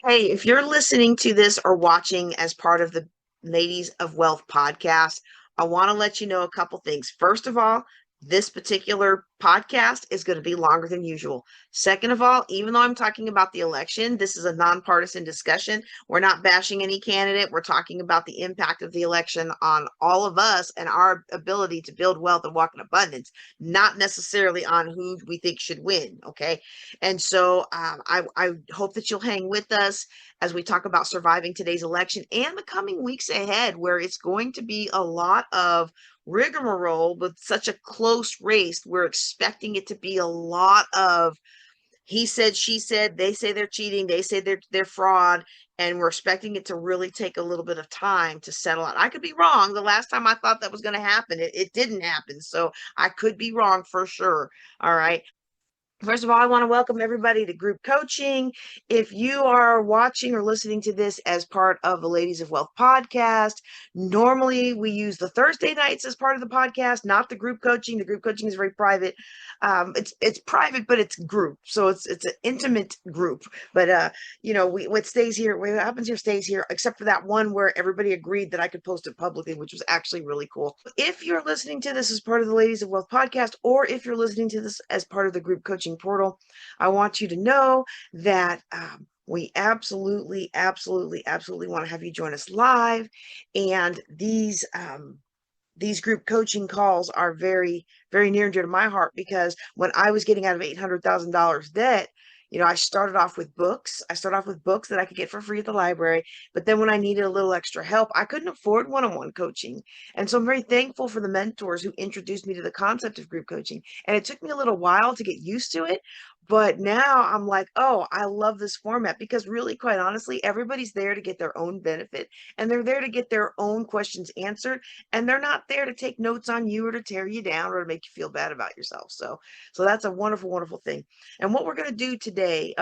Hey, if you're listening to this or watching as part of the Ladies of Wealth podcast, I want to let you know a couple things. First of all, this particular podcast is going to be longer than usual. Second of all, even though I'm talking about the election, this is a nonpartisan discussion. We're not bashing any candidate. We're talking about the impact of the election on all of us and our ability to build wealth and walk in abundance, not necessarily on who we think should win. Okay. And so I hope that you'll hang with us as we talk about surviving today's election and the coming weeks ahead, where it's going to be a lot of rigmarole with such a close race. We're expecting it to be a lot of he said, she said, they say they're cheating, they say they're fraud, and we're expecting it to really take a little bit of time to settle out. I could be wrong. The last time I thought that was going to happen, it didn't happen. So I could be wrong for sure. All right. First of all, I want to welcome everybody to group coaching. If you are watching or listening to this as part of the Ladies of Wealth podcast, normally we use the Thursday nights as part of the podcast, not the group coaching. The group coaching is very private. It's private, but it's group, so it's an intimate group. But what stays here, what happens here stays here, except for that one where everybody agreed that I could post it publicly, which was actually really cool. If you're listening to this as part of the Ladies of Wealth podcast, or if you're listening to this as part of the group coaching portal, I want you to know that we absolutely, absolutely, absolutely want to have you join us live. And these group coaching calls are very, very near and dear to my heart because when I was getting out of $800,000 debt, I started off with books. I started off with books that I could get for free at the library. But then when I needed a little extra help, I couldn't afford one-on-one coaching. And so I'm very thankful for the mentors who introduced me to the concept of group coaching. And it took me a little while to get used to it. But now I'm like, oh, I love this format because really, quite honestly, everybody's there to get their own benefit and they're there to get their own questions answered. And they're not there to take notes on you or to tear you down or to make you feel bad about yourself. So that's a wonderful, wonderful thing. And what we're going to do today,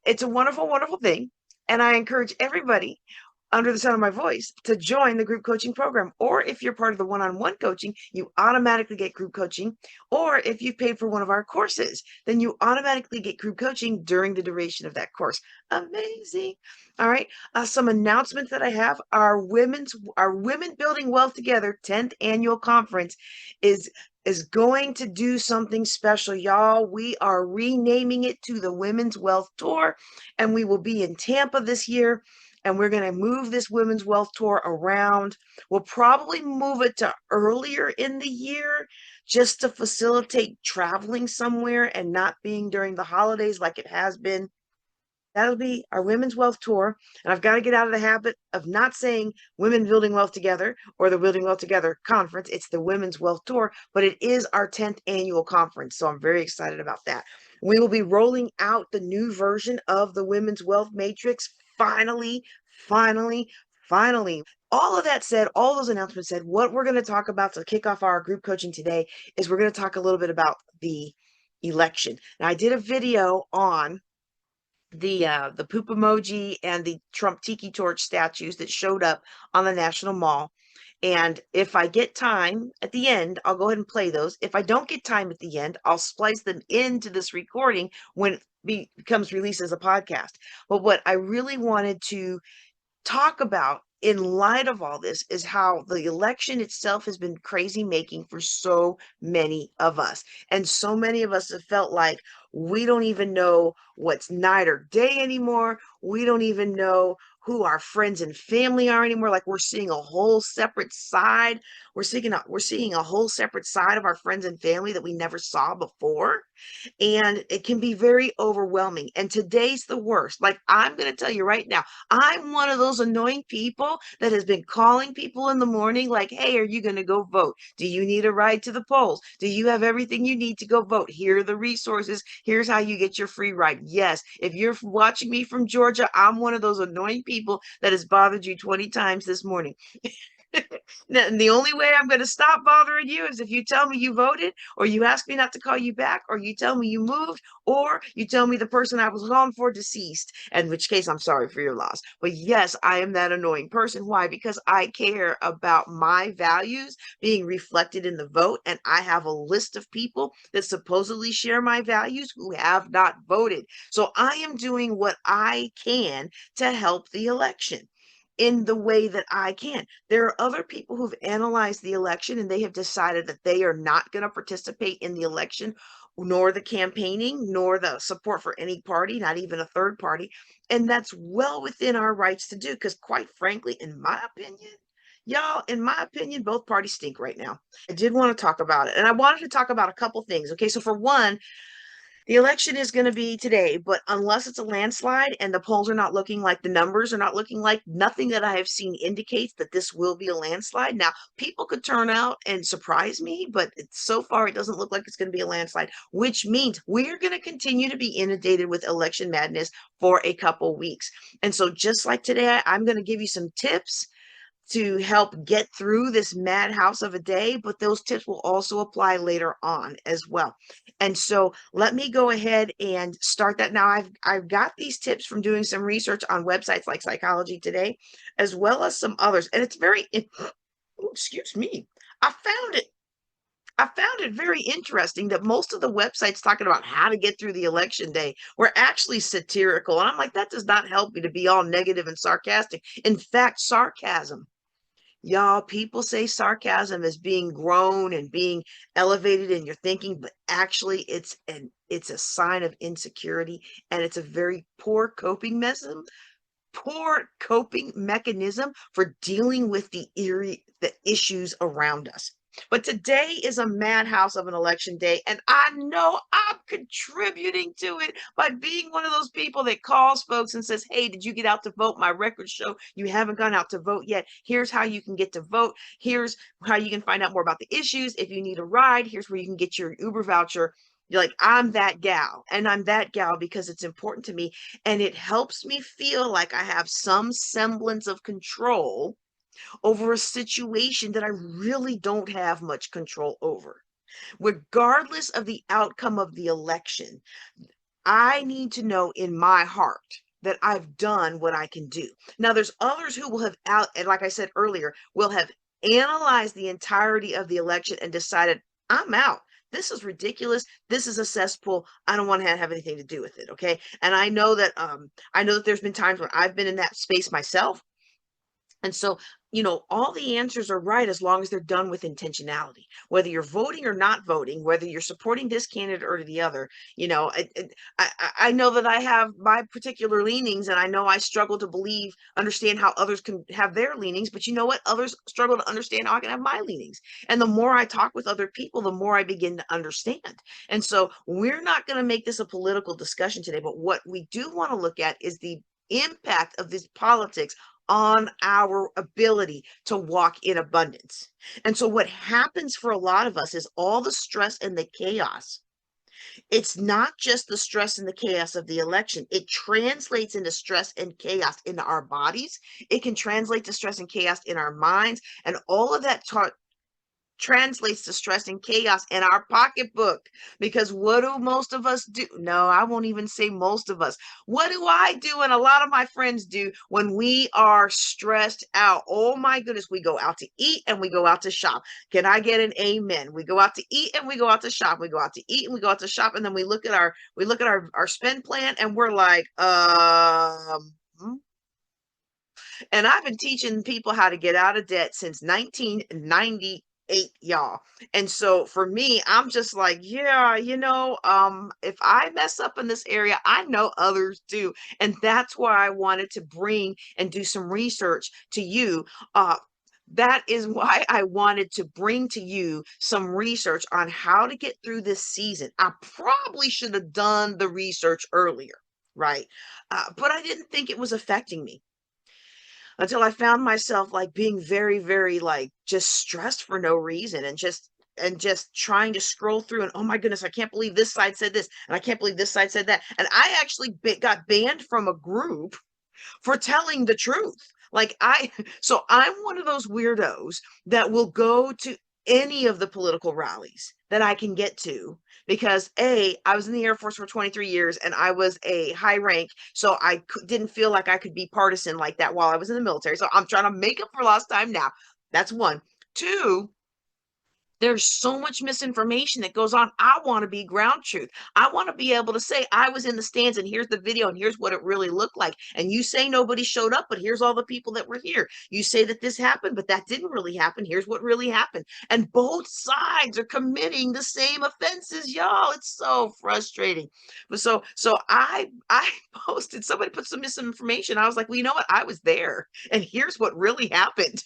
it's a wonderful, wonderful thing. And I encourage everybody under the sound of my voice to join the group coaching program. Or if you're part of the one-on-one coaching, you automatically get group coaching. Or if you've paid for one of our courses, then you automatically get group coaching during the duration of that course. Amazing. All right. Some announcements that I have. Our Women Building Wealth Together 10th annual conference is going to do something special, y'all. We are renaming it to the Women's Wealth Tour, and we will be in Tampa this year. And we're going to move this Women's Wealth Tour around. We'll probably move it to earlier in the year just to facilitate traveling somewhere and not being during the holidays like it has been. That'll be our Women's Wealth Tour. And I've got to get out of the habit of not saying Women Building Wealth Together or the Building Wealth Together conference. It's the Women's Wealth Tour, but it is our 10th annual conference. So I'm very excited about that. We will be rolling out the new version of the Women's Wealth Matrix. Finally, finally, finally. All of that said, all those announcements said, what we're going to talk about to kick off our group coaching today is we're going to talk a little bit about the election. Now, I did a video on the poop emoji and the Trump tiki torch statues that showed up on the National Mall. And if I get time at the end, I'll go ahead and play those. If I don't get time at the end, I'll splice them into this recording when it becomes released as a podcast. But what I really wanted to talk about in light of all this is how the election itself has been crazy making for so many of us. And so many of us have felt like we don't even know what's night or day anymore. We don't even know who our friends and family are anymore. Like we're seeing a whole separate side. We're seeing a whole separate side of our friends and family that we never saw before. And it can be very overwhelming. And today's the worst. Like I'm going to tell you right now, I'm one of those annoying people that has been calling people in the morning like, hey, are you going to go vote? Do you need a ride to the polls? Do you have everything you need to go vote? Here are the resources. Here's how you get your free ride. Yes, if you're watching me from Georgia, I'm one of those annoying people that has bothered you 20 times this morning. Now, and the only way I'm going to stop bothering you is if you tell me you voted, or you ask me not to call you back, or you tell me you moved, or you tell me the person I was calling for deceased, in which case I'm sorry for your loss. But yes, I am that annoying person. Why? Because I care about my values being reflected in the vote, and I have a list of people that supposedly share my values who have not voted. So I am doing what I can to help the election in the way that I can. There are other people who've analyzed the election and they have decided that they are not going to participate in the election, nor the campaigning, nor the support for any party, not even a third party. And that's well within our rights to do, because quite frankly, in my opinion, y'all, in my opinion, both parties stink right now. I did want to talk about it. And I wanted to talk about a couple things. Okay, so for one, the election is going to be today, but unless it's a landslide and the polls are not looking like, the numbers are not looking like, nothing that I have seen indicates that this will be a landslide. Now, people could turn out and surprise me, but so far it doesn't look like it's going to be a landslide, which means we're going to continue to be inundated with election madness for a couple weeks. And so just like today, I'm going to give you some tips to help get through this madhouse of a day, but those tips will also apply later on as well. And so let me go ahead and start that now. I've got these tips from doing some research on websites like Psychology Today, as well as some others. And it's excuse me. I found it. I found it very interesting that most of the websites talking about how to get through the election day were actually satirical. And I'm like, that does not help me to be all negative and sarcastic. In fact, sarcasm, y'all, people say sarcasm is being grown and being elevated in your thinking, but actually it's a sign of insecurity, and it's a very poor coping mechanism for dealing with the issues around us. But today is a madhouse of an election day, and I know I'm contributing to it by being one of those people that calls folks and says, hey, did you get out to vote? My records show you haven't gone out to vote yet. Here's how you can get to vote. Here's how you can find out more about the issues. If you need a ride, here's where you can get your Uber voucher. You're like, I'm that gal, and I'm that gal because it's important to me, and it helps me feel like I have some semblance of control over a situation that I really don't have much control over. Regardless of the outcome of the election, I need to know in my heart that I've done what I can do. Now, there's others who will have and like I said earlier, will have analyzed the entirety of the election and decided, I'm out. This is ridiculous. This is a cesspool. I don't want to have anything to do with it. Okay. And I know that there's been times when I've been in that space myself. And so, all the answers are right as long as they're done with intentionality. Whether you're voting or not voting, whether you're supporting this candidate or the other, I know that I have my particular leanings, and I know I struggle to understand how others can have their leanings. But you know what? Others struggle to understand how I can have my leanings. And the more I talk with other people, the more I begin to understand. And so, we're not going to make this a political discussion today, but what we do want to look at is the impact of this politics on our ability to walk in abundance. And so what happens for a lot of us is all the stress and the chaos. It's not just the stress and the chaos of the election. It translates into stress and chaos in our bodies. It can translate to stress and chaos in our minds. And all of that translates to stress and chaos in our pocketbook. Because what do most of us do? No, I won't even say most of us. What do I do? And a lot of my friends do when we are stressed out. Oh my goodness, we go out to eat and we go out to shop. Can I get an amen? We go out to eat and we go out to shop. We go out to eat and we go out to shop. And then we look at our spend plan and we're like, and I've been teaching people how to get out of debt since 1990. Y'all. And so for me, I'm just like, yeah, if I mess up in this area, I know others do. And that's why I wanted to bring and do some research to you. That is why I wanted to bring to you some research on how to get through this season. I probably should have done the research earlier, right? But I didn't think it was affecting me until I found myself like being very, very like just stressed for no reason, and just trying to scroll through, and oh my goodness, I can't believe this side said this, and I can't believe this side said that. And I actually got banned from a group for telling the truth. Like so I'm one of those weirdos that will go to any of the political rallies that I can get to because I was in the Air Force for 23 years and I was a high rank, so I didn't feel like I could be partisan like that while I was in the military. So I'm trying to make up for lost time now. That's one. Two, there's so much misinformation that goes on. I want to be ground truth. I want to be able to say, I was in the stands and here's the video and here's what it really looked like. And you say nobody showed up, but here's all the people that were here. You say that this happened, but that didn't really happen. Here's what really happened. And both sides are committing the same offenses, y'all. It's so frustrating. But so I posted, somebody put some misinformation. I was like, well, you know what? I was there. And here's what really happened.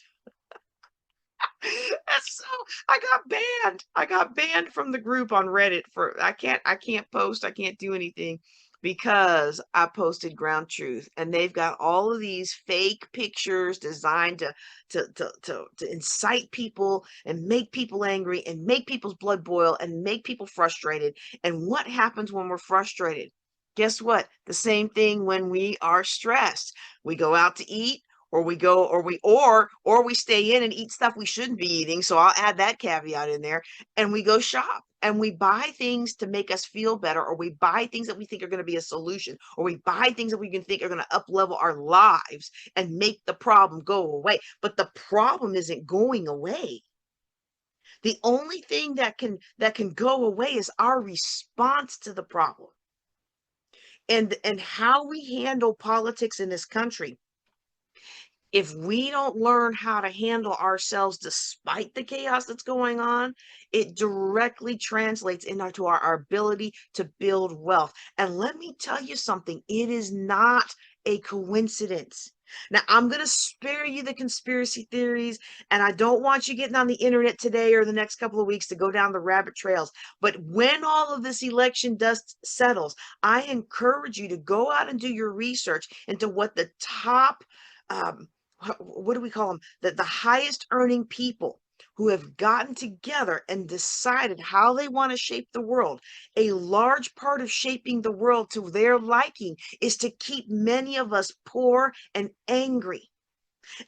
That's so I got banned. I got banned from the group on Reddit for I can't post, I can't do anything because I posted ground truth and they've got all of these fake pictures designed to incite people and make people angry and make people's blood boil and make people frustrated. And what happens when we're frustrated? Guess what? The same thing when we are stressed. We go out to eat or we go or we stay in and eat stuff we shouldn't be eating, so I'll add that caveat in there, and we go shop and we buy things to make us feel better, or we buy things that we think are going to be a solution, or we buy things that we can think are going to up level our lives and make the problem go away. But the problem isn't going away. The only thing that can go away is our response to the problem. And how we handle politics in this country. If we don't learn how to handle ourselves despite the chaos that's going on, it directly translates into our ability to build wealth. And let me tell you something, it is not a coincidence. Now, I'm going to spare you the conspiracy theories, and I don't want you getting on the internet today or the next couple of weeks to go down the rabbit trails. But when all of this election dust settles, I encourage you to go out and do your research into what the top um, what do we call them? The highest earning people who have gotten together and decided how they want to shape the world. A large part of shaping the world to their liking is to keep many of us poor and angry.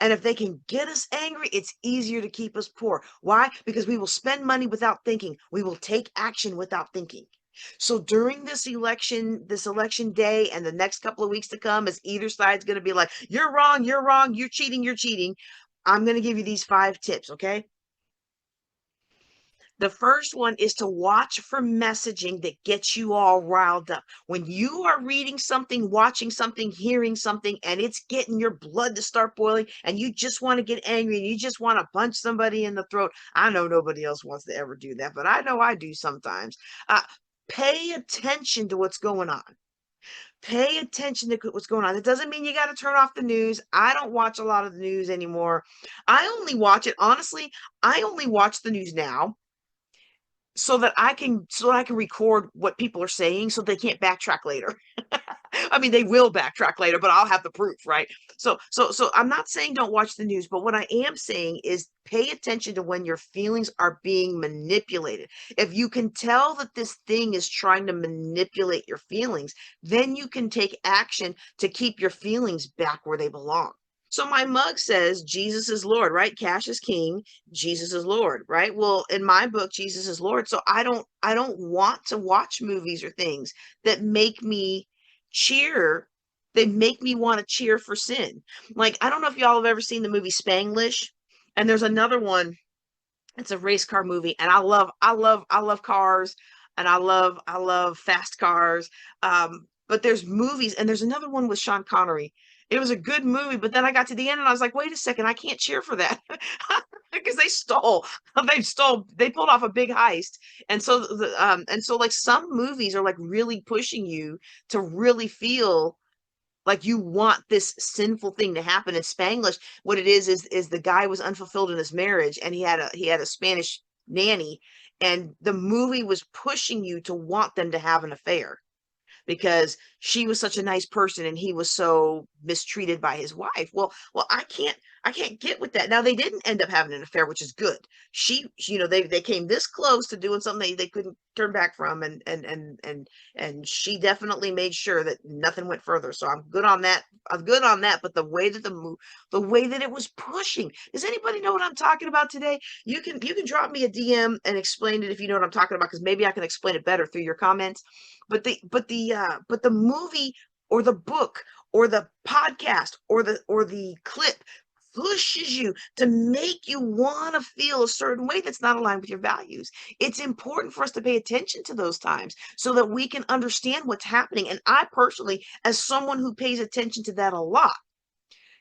And if they can get us angry, it's easier to keep us poor. Why? Because we will spend money without thinking. We will take action without thinking. So during this election day and the next couple of weeks to come, as either side's going to be like, you're wrong, you're cheating, I'm going to give you these 5 tips, okay? The first one is to watch for messaging that gets you all riled up. When you are reading something, watching something, hearing something, and it's getting your blood to start boiling, and you just want to get angry and you just want to punch somebody in the throat. I know nobody else wants to ever do that, but I know I do sometimes. Pay attention to what's going on. Pay attention to what's going on. It doesn't mean you got to turn off the news. I don't watch a lot of the news anymore. I only watch it, honestly, I only watch the news now so that I can record what people are saying so they can't backtrack later. I mean, they will backtrack later, but I'll have the proof, right? So I'm not saying don't watch the news, but what I am saying is pay attention to when your feelings are being manipulated. If you can tell that this thing is trying to manipulate your feelings, then you can take action to keep your feelings back where they belong. So my mug says Jesus is Lord, right? Cash is king, Jesus is Lord, right? Well, in my book, Jesus is Lord. So I don't want to watch movies or things that make me cheer. They make me want to cheer for sin. Like, I don't know if y'all have ever seen the movie Spanglish. And there's another one, it's a race car movie, and I love cars, and I love fast cars. But there's movies, and there's another one with Sean Connery. It was a good movie, but then I got to the end and I was like, wait a second, I can't cheer for that because they pulled off a big heist. And so like some movies are like really pushing you to really feel like you want this sinful thing to happen. In Spanglish, what it is the guy was unfulfilled in his marriage and he had a Spanish nanny, and the movie was pushing you to want them to have an affair because she was such a nice person and he was so mistreated by his wife. Well, I can't get with that. Now they didn't end up having an affair, which is good. They came this close to doing something they couldn't turn back from, and she definitely made sure that nothing went further. So I'm good on that. I'm good on that. But the way that the way that it was pushing, does anybody know what I'm talking about today? You can drop me a DM and explain it if you know what I'm talking about, because maybe I can explain it better through your comments. But the movie or the book or the podcast or the clip pushes you to make you want to feel a certain way that's not aligned with your values. It's important for us to pay attention to those times so that we can understand what's happening. And I personally, as someone who pays attention to that a lot,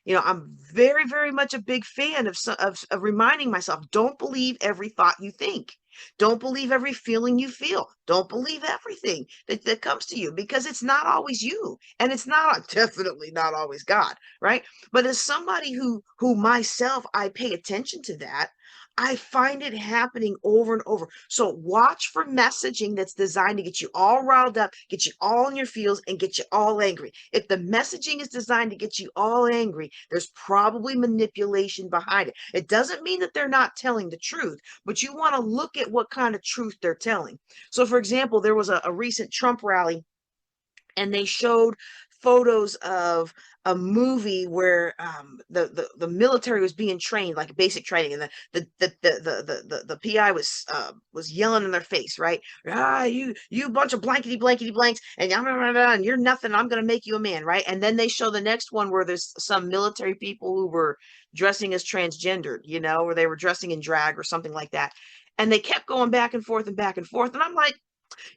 I'm very, very much a big fan of reminding myself, don't believe every thought you think. Don't believe every feeling you feel. Don't believe everything that comes to you, because it's not always you. And it's not definitely not always God, right? But as somebody who myself, I pay attention to that, I find it happening over and over. So watch for messaging that's designed to get you all riled up, get you all in your feels, and get you all angry. If the messaging is designed to get you all angry, there's probably manipulation behind it. It doesn't mean that they're not telling the truth, but you want to look at what kind of truth they're telling. So, for example, there was a recent Trump rally, and they showed photos of a movie where the military was being trained, like basic training, and the PI was yelling in their face, right? You bunch of blankety blankety blanks, and you're nothing. I'm gonna make you a man, right? And then they show the next one where there's some military people who were dressing as transgendered, or they were dressing in drag or something like that, and they kept going back and forth and back and forth, and I'm like,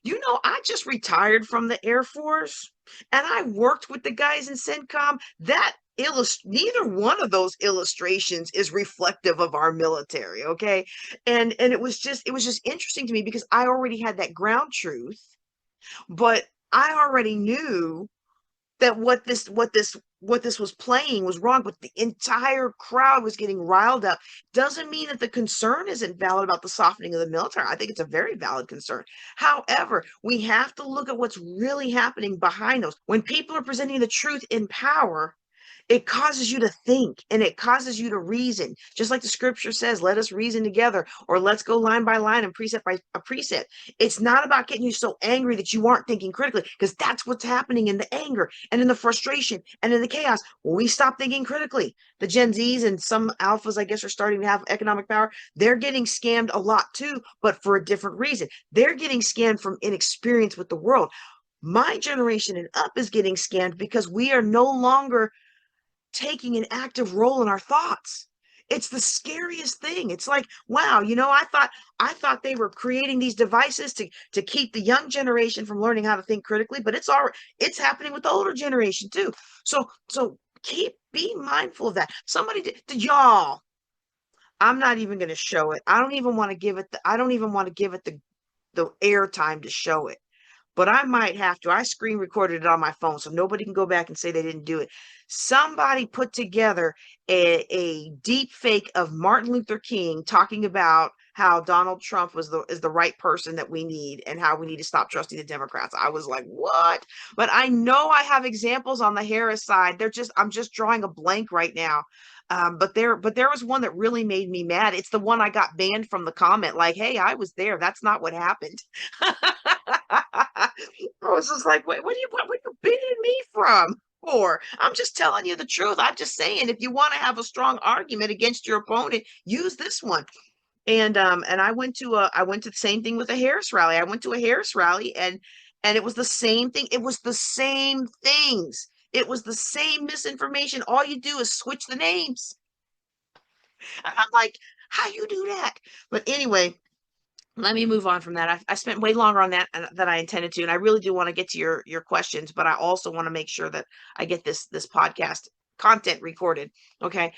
I just retired from the Air Force, and I worked with the guys in CENTCOM. Neither one of those illustrations is reflective of our military, okay? And it was just interesting to me, because I already had that ground truth, but I already knew that what this was playing was wrong, but the entire crowd was getting riled up. Doesn't mean that the concern isn't valid about the softening of the military. I think it's a very valid concern. However, we have to look at what's really happening behind those. When people are presenting the truth in power, it causes you to think, and it causes you to reason. Just like the scripture says, let us reason together, or let's go line by line and precept by a precept. It's not about getting you so angry that you aren't thinking critically, because that's what's happening in the anger and in the frustration and in the chaos. When we stop thinking critically, the Gen Zs and some alphas, I guess, are starting to have economic power. They're getting scammed a lot too, but for a different reason. They're getting scammed from inexperience with the world. My generation and up is getting scammed because we are no longer taking an active role in our thoughts. It's the scariest thing. It's like, wow, I thought they were creating these devices to keep the young generation from learning how to think critically, but it's happening with the older generation too. So be mindful of that. Somebody did y'all. I'm not even going to show it. I don't even want to give it the airtime to show it, but I might have to. I screen recorded it on my phone, so nobody can go back and say they didn't do it. Somebody put together a deep fake of Martin Luther King talking about how Donald Trump is the right person that we need, and how we need to stop trusting the Democrats. I was like, what? But I know I have examples on the Harris side. I'm just drawing a blank right now. But there was one that really made me mad. It's the one I got banned from the comment, like, hey, I was there. That's not what happened. I was just like, wait, what are you banning me from? For? I'm just telling you the truth. I'm just saying, if you want to have a strong argument against your opponent, use this one. And I went to the same thing with a Harris rally. I went to a Harris rally, and it was the same thing. It was the same things. It was the same misinformation. All you do is switch the names. I'm like, how you do that? But anyway, let me move on from that. I spent way longer on that than I intended to, and I really do want to get to your questions, but I also want to make sure that I get this podcast content recorded. Okay.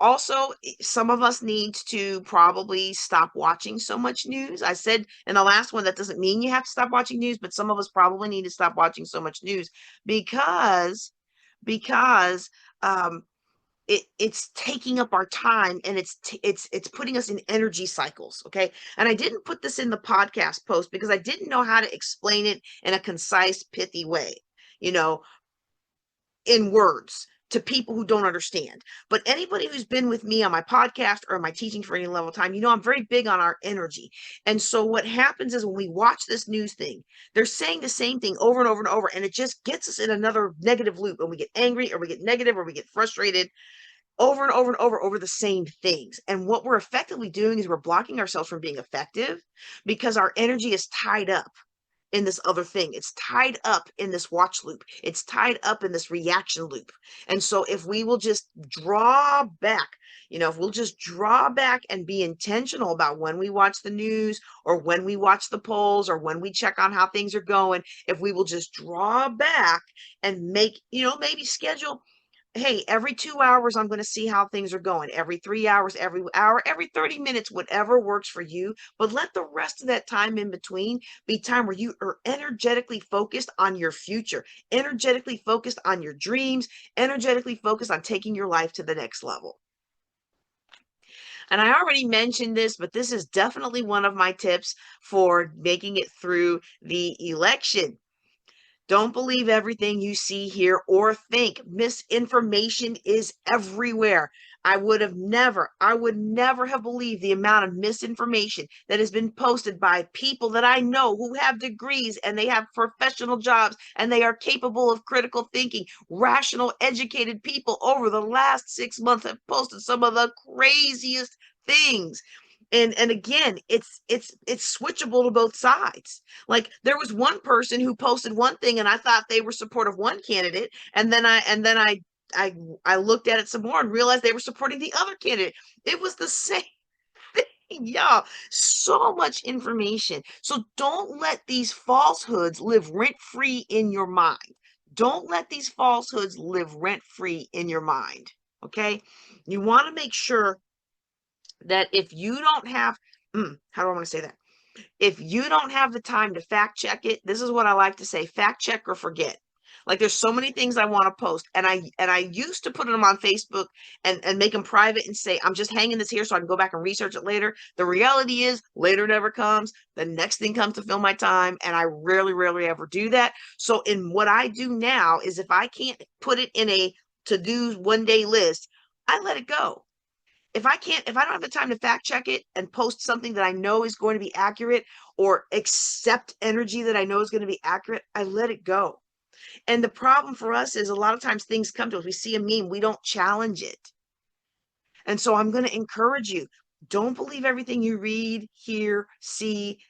Also, some of us need to probably stop watching so much news. I said in the last one, that doesn't mean you have to stop watching news, but some of us probably need to stop watching so much news, because um it's taking up our time, and it's putting us in energy cycles. Okay. And I didn't put this in the podcast post because I didn't know how to explain it in a concise, pithy way, you know in words, to people who don't understand. But anybody who's been with me on my podcast or my teaching for any level of time, I'm very big on our energy. And so what happens is when we watch this news thing, they're saying the same thing over and over and over, and it just gets us in another negative loop, and we get angry or we get negative or we get frustrated over and over and over the same things. And what we're effectively doing is we're blocking ourselves from being effective because our energy is tied up in this other thing. It's tied up in this watch loop. It's tied up in this reaction loop. And so if we will just draw back, if we'll just draw back and be intentional about when we watch the news or when we watch the polls or when we check on how things are going, if we will just draw back and make, maybe schedule, hey, every 2 hours, I'm going to see how things are going. Every 3 hours, every hour, every 30 minutes, whatever works for you. But let the rest of that time in between be time where you are energetically focused on your future, energetically focused on your dreams, energetically focused on taking your life to the next level. And I already mentioned this, but this is definitely one of my tips for making it through the election. Don't believe everything you see, hear, or think. Misinformation is everywhere. I would never have believed the amount of misinformation that has been posted by people that I know who have degrees and they have professional jobs and they are capable of critical thinking. Rational, educated people over the last 6 months have posted some of the craziest things. And again, it's switchable to both sides. Like there was one person who posted one thing and I thought they were supportive of one candidate, and then I looked at it some more and realized they were supporting the other candidate. It was the same thing, y'all. So much information. So don't let these falsehoods live rent-free in your mind. Don't let these falsehoods live rent-free in your mind. Okay? You want to make sure that if you don't have, how do I want to say that? If you don't have the time to fact check it, this is what I like to say: fact check or forget. Like there's so many things I want to post, and I used to put them on Facebook and make them private and say, I'm just hanging this here so I can go back and research it later. The reality is later never comes. The next thing comes to fill my time, and I rarely ever do that. So in what I do now is if I can't put it in a to-do one day list, I let it go. If I don't have the time to fact check it and post something that I know is going to be accurate or accept energy that I know is going to be accurate, I let it go. And the problem for us is a lot of times things come to us. We see a meme, we don't challenge it. And so I'm going to encourage you, don't believe everything you read, hear, see,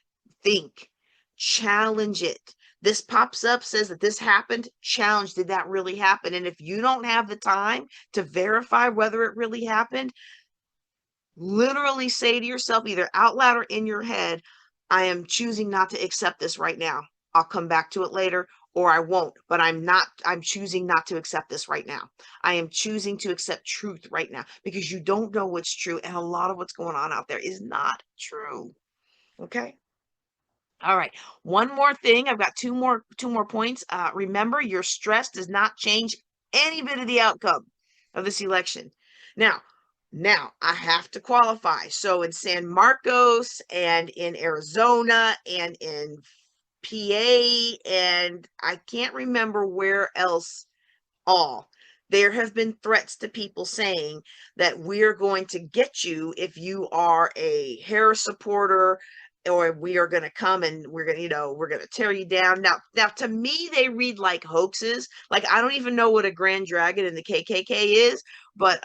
think. Challenge it. This pops up, says that this happened. Challenge, did that really happen? And if you don't have the time to verify whether it really happened, literally say to yourself, either out loud or in your head, I am choosing not to accept this right now. I'll come back to it later, or I won't, but I'm choosing not to accept this right now. I am choosing to accept truth right now, because you don't know what's true. And a lot of what's going on out there is not true. Okay. All right. One more thing. I've got two more points. Remember, your stress does not change any bit of the outcome of this election. Now, I have to qualify. So in San Marcos and in Arizona and in PA, and I can't remember where else all, there have been threats to people saying that we're going to get you if you are a Harris supporter, or we are going to come and we're going to tear you down. Now to me, they read like hoaxes. Like I don't even know what a Grand Dragon in the KKK is, but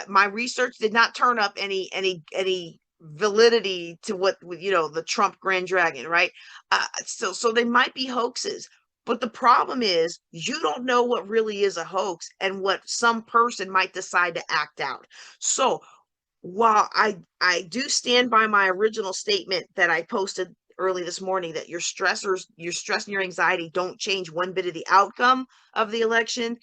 my research did not turn up any validity to what, the Trump Grand Dragon, right? So they might be hoaxes. But the problem is you don't know what really is a hoax and what some person might decide to act out. So while I do stand by my original statement that I posted early this morning, that your stress and your anxiety don't change one bit of the outcome of the election,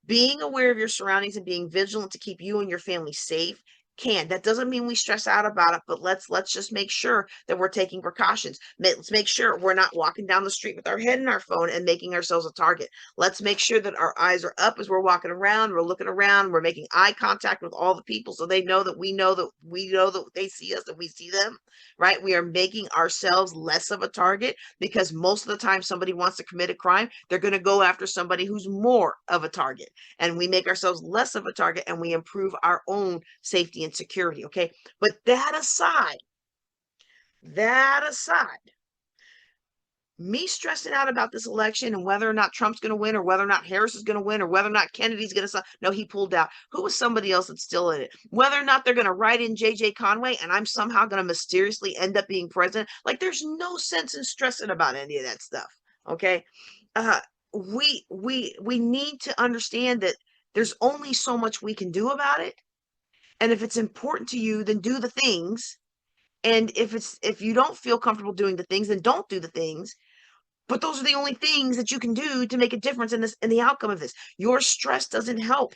being aware of your surroundings and being vigilant to keep you and your family safe can. That doesn't mean we stress out about it, but let's just make sure that we're taking precautions. Let's make sure we're not walking down the street with our head in our phone and making ourselves a target. Let's make sure that our eyes are up as we're walking around, we're looking around, we're making eye contact with all the people so they know that we know that they see us and we see them, right? We are making ourselves less of a target because most of the time somebody wants to commit a crime, they're going to go after somebody who's more of a target. And we make ourselves less of a target and we improve our own safety and security. Okay. But that aside, me stressing out about this election and whether or not Trump's going to win or whether or not Harris is going to win or whether or not Kennedy's going to, no, he pulled out. Who was somebody else that's still in it? Whether or not they're going to write in JJ Conway and I'm somehow going to mysteriously end up being president. Like there's no sense in stressing about any of that stuff. Okay. We need to understand that there's only so much we can do about it. And if it's important to you, then do the things. And if you don't feel comfortable doing the things, then don't do the things. But those are the only things that you can do to make a difference in the outcome of this. Your stress doesn't help.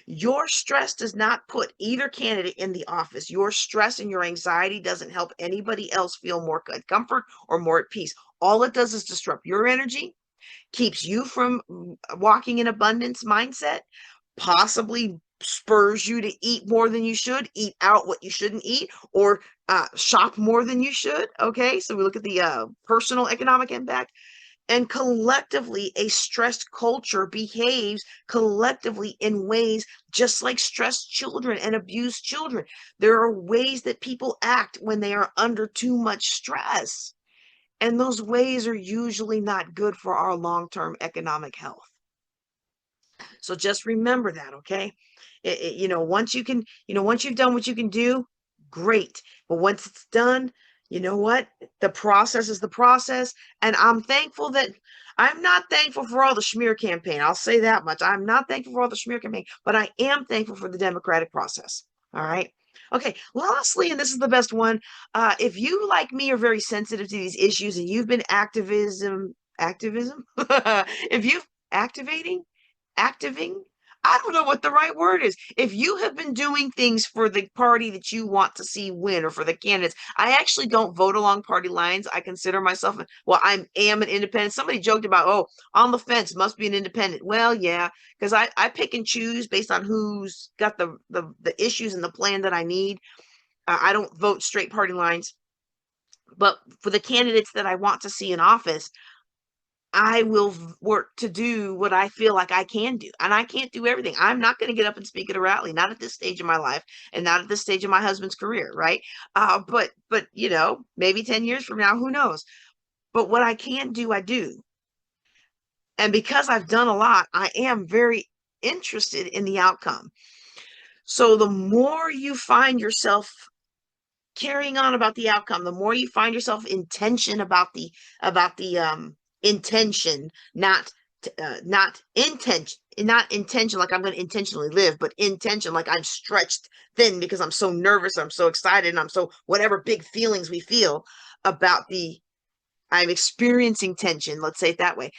Your stress does not put either candidate in the office. Your stress and your anxiety doesn't help anybody else feel more at comfort or more at peace. All it does is disrupt your energy, keeps you from walking in abundance mindset, possibly spurs you to eat more than you should, eat out what you shouldn't eat, or shop more than you should. Okay, so we look at the personal economic impact. And collectively, a stressed culture behaves collectively in ways just like stressed children and abused children. There are ways that people act when they are under too much stress. And those ways are usually not good for our long-term economic health. So just remember that, okay? Once you've done what you can do, great. But once it's done, you know what? The process is the process. And I'm not thankful for all the smear campaign. I'll say that much. I'm not thankful for all the smear campaign, but I am thankful for the democratic process. All right. Okay. Lastly, and this is the best one. If you, like me, are very sensitive to these issues and you've been activism, if you've activating, activing, I don't know what the right word is. If you have been doing things for the party that you want to see win or for the candidates, I actually don't vote along party lines. I consider myself, well, I am an independent. Somebody joked about, oh, on the fence must be an independent. Well, yeah, because I pick and choose based on who's got the issues and the plan that I need. I don't vote straight party lines. But for the candidates that I want to see in office, I will work to do what I feel like I can do. And I can't do everything. I'm not going to get up and speak at a rally, not at this stage of my life and not at this stage of my husband's career, right? But maybe 10 years from now, who knows? But what I can do, I do. And because I've done a lot, I am very interested in the outcome. So the more you find yourself carrying on about the outcome, the more you find yourself intention about the intention, not intention like I'm going to intentionally live, but intention like I'm stretched thin because I'm so nervous, I'm so excited, and I'm so whatever big feelings we feel about I'm experiencing tension, let's say it that way.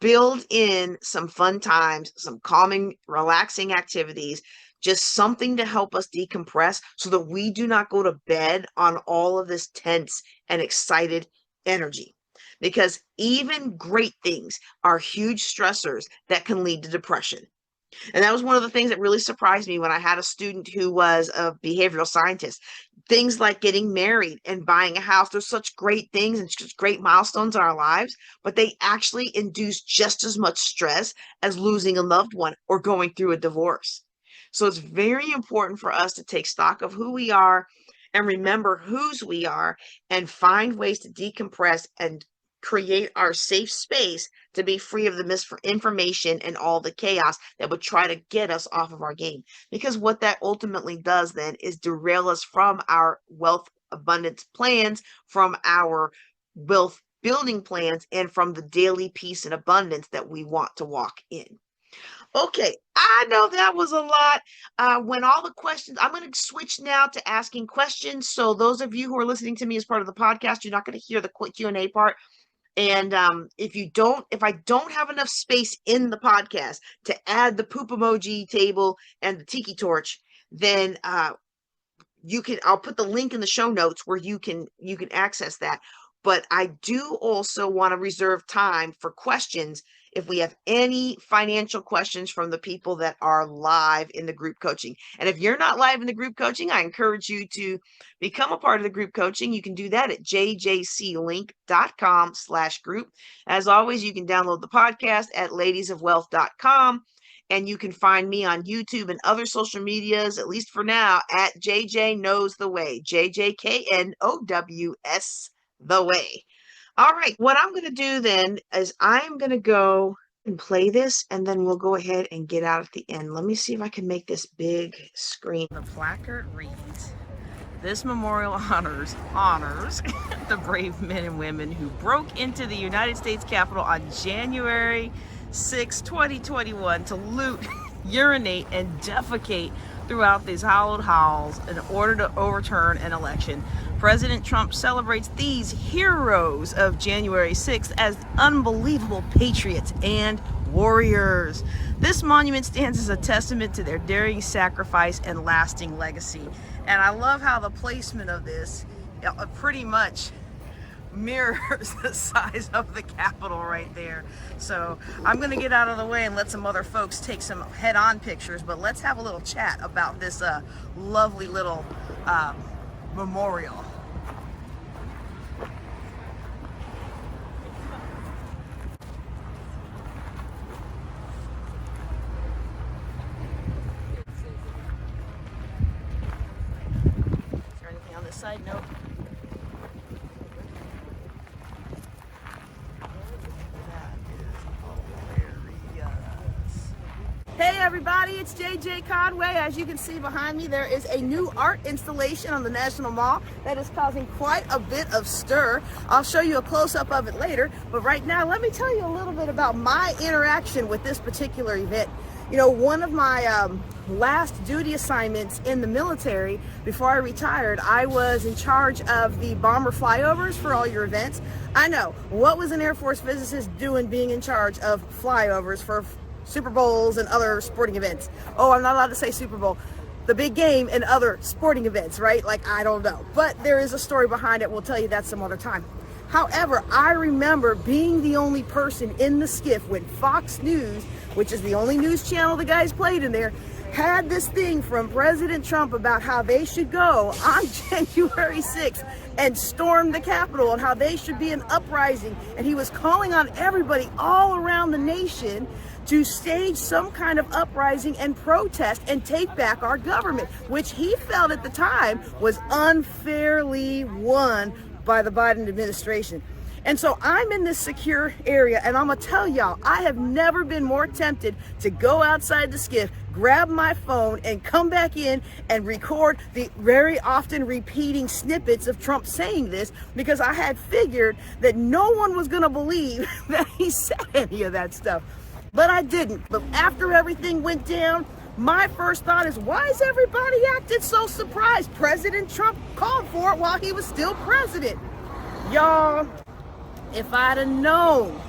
Build in some fun times, some calming, relaxing activities, just something to help us decompress so that we do not go to bed on all of this tense and excited energy. Because even great things are huge stressors that can lead to depression. And that was one of the things that really surprised me when I had a student who was a behavioral scientist. Things like getting married and buying a house, there's such great things and such great milestones in our lives, but they actually induce just as much stress as losing a loved one or going through a divorce. So it's very important for us to take stock of who we are and remember whose we are and find ways to decompress and create our safe space to be free of the misinformation and all the chaos that would try to get us off of our game. Because what that ultimately does then is derail us from our wealth abundance plans, from our wealth building plans, and from the daily peace and abundance that we want to walk in. Okay, I know that was a lot. When all the questions, I'm going to switch now to asking questions. So those of you who are listening to me as part of the podcast, you're not going to hear the quick Q&A part. And if I don't have enough space in the podcast to add the poop emoji table and the tiki torch, then I'll put the link in the show notes where you can access that. But I do also want to reserve time for questions if we have any financial questions from the people that are live in the group coaching. And if you're not live in the group coaching, I encourage you to become a part of the group coaching. You can do that at jjclink.com/group. As always, you can download the podcast at ladiesofwealth.com. And you can find me on YouTube and other social medias, at least for now, at JJ Knows the Way, JJKNOWS the Way. All right, what I'm going to do then is I'm going to go and play this, and then we'll go ahead and get out at the end. Let me see if I can make this big screen. The placard reads, "This memorial honors the brave men and women who broke into the United States Capitol on January 6, 2021 to loot, urinate, and defecate throughout these hallowed halls in order to overturn an election. President Trump celebrates these heroes of January 6th as unbelievable patriots and warriors. This monument stands as a testament to their daring sacrifice and lasting legacy." And I love how the placement of this pretty much mirrors the size of the Capitol right there. So I'm going to get out of the way and let some other folks take some head-on pictures, but let's have a little chat about this lovely little memorial. Is there anything on this side? Nope. Hey everybody, it's JJ Conway. As you can see behind me, there is a new art installation on the National Mall that is causing quite a bit of stir. I'll show you a close-up of it later, but right now let me tell you a little bit about my interaction with this particular event. You know, one of my last duty assignments in the military before I retired, I was in charge of the bomber flyovers for all your events. I know, what was an Air Force physicist doing being in charge of flyovers for Super Bowls and other sporting events? Oh, I'm not allowed to say Super Bowl. The big game and other sporting events, right? Like, I don't know. But there is a story behind it. We'll tell you that some other time. However, I remember being the only person in the skiff when Fox News, which is the only news channel the guys played in there, had this thing from President Trump about how they should go on January 6th and storm the Capitol and how they should be an uprising. And he was calling on everybody all around the nation to stage some kind of uprising and protest and take back our government, which he felt at the time was unfairly won by the Biden administration. And so I'm in this secure area, and I'm gonna tell y'all, I have never been more tempted to go outside the skiff, grab my phone, and come back in and record the very often repeating snippets of Trump saying this, because I had figured that no one was gonna believe that he said any of that stuff. But I didn't. But after everything went down, my first thought is, why is everybody acting so surprised? President Trump called for it while he was still president. Y'all, if I'd have known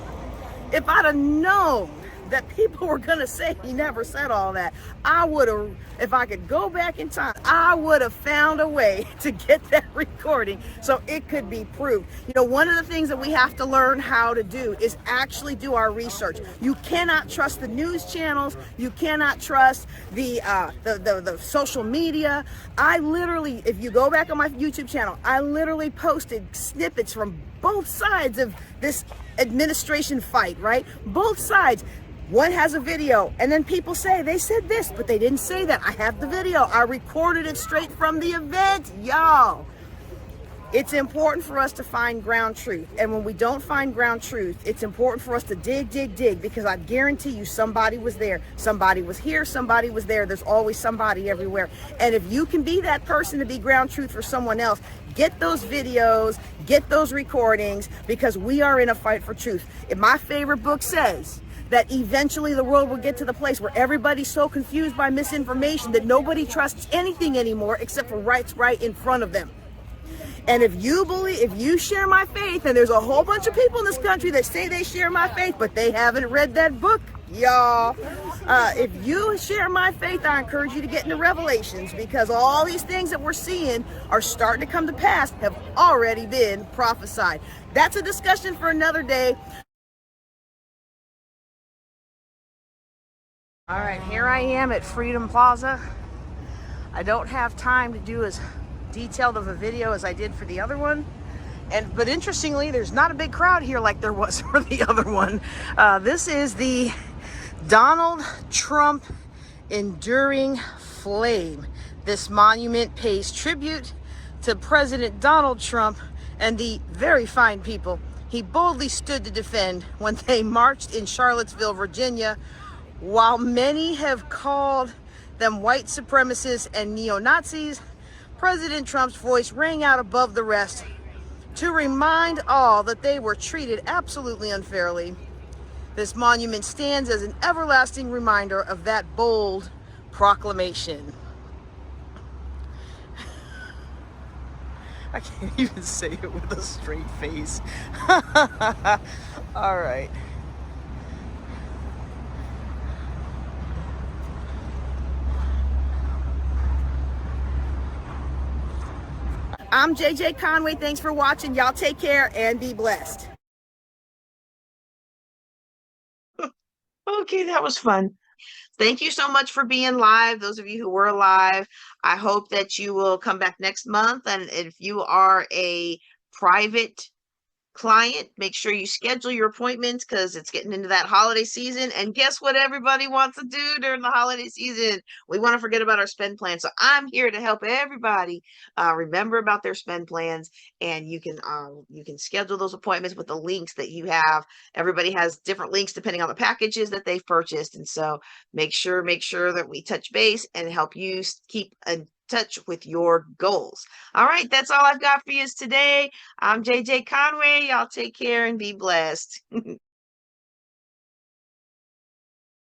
that people were gonna say he never said all that, I would have, if I could go back in time, I would have found a way to get that recording so it could be proved. You know, one of the things that we have to learn how to do is actually do our research. You cannot trust the news channels. You cannot trust the social media. I literally, if you go back on my YouTube channel, I literally posted snippets from both sides of this administration fight, right? Both sides. One has a video, and then people say they said this, but they didn't say that. I have the video. I recorded it straight from the event, y'all. It's important for us to find ground truth. And when we don't find ground truth, it's important for us to dig, because I guarantee you somebody was there. Somebody was here, somebody was there. There's always somebody everywhere. And if you can be that person to be ground truth for someone else, get those videos, get those recordings, because we are in a fight for truth. If my favorite book says that eventually the world will get to the place where everybody's so confused by misinformation that nobody trusts anything anymore except for what's right in front of them. And if you share my faith, and there's a whole bunch of people in this country that say they share my faith, but they haven't read that book, y'all. If you share my faith, I encourage you to get into Revelations, because all these things that we're seeing are starting to come to pass, have already been prophesied. That's a discussion for another day. All right, here I am at Freedom Plaza. I don't have time to do as detailed of a video as I did for the other one. But interestingly, there's not a big crowd here like there was for the other one. This is the Donald Trump Enduring Flame. This monument pays tribute to President Donald Trump and the very fine people he boldly stood to defend when they marched in Charlottesville, Virginia. While many have called them white supremacists and neo-Nazis, President Trump's voice rang out above the rest to remind all that they were treated absolutely unfairly. This monument stands as an everlasting reminder of that bold proclamation. I can't even say it with a straight face. All right. I'm JJ Conway. Thanks for watching. Y'all take care and be blessed. Okay, that was fun. Thank you so much for being live. Those of you who were alive, I hope that you will come back next month. And if you are a private client, make sure you schedule your appointments, because it's getting into that holiday season. And guess what everybody wants to do during the holiday season? We want to forget about our spend plan. So I'm here to help everybody remember about their spend plans, and you can schedule those appointments with the links that you have. Everybody has different links depending on the packages that they've purchased, and so make sure that we touch base and help you keep in touch with your goals. All right, that's all I've got for you today. I'm JJ Conway. Y'all take care and be blessed.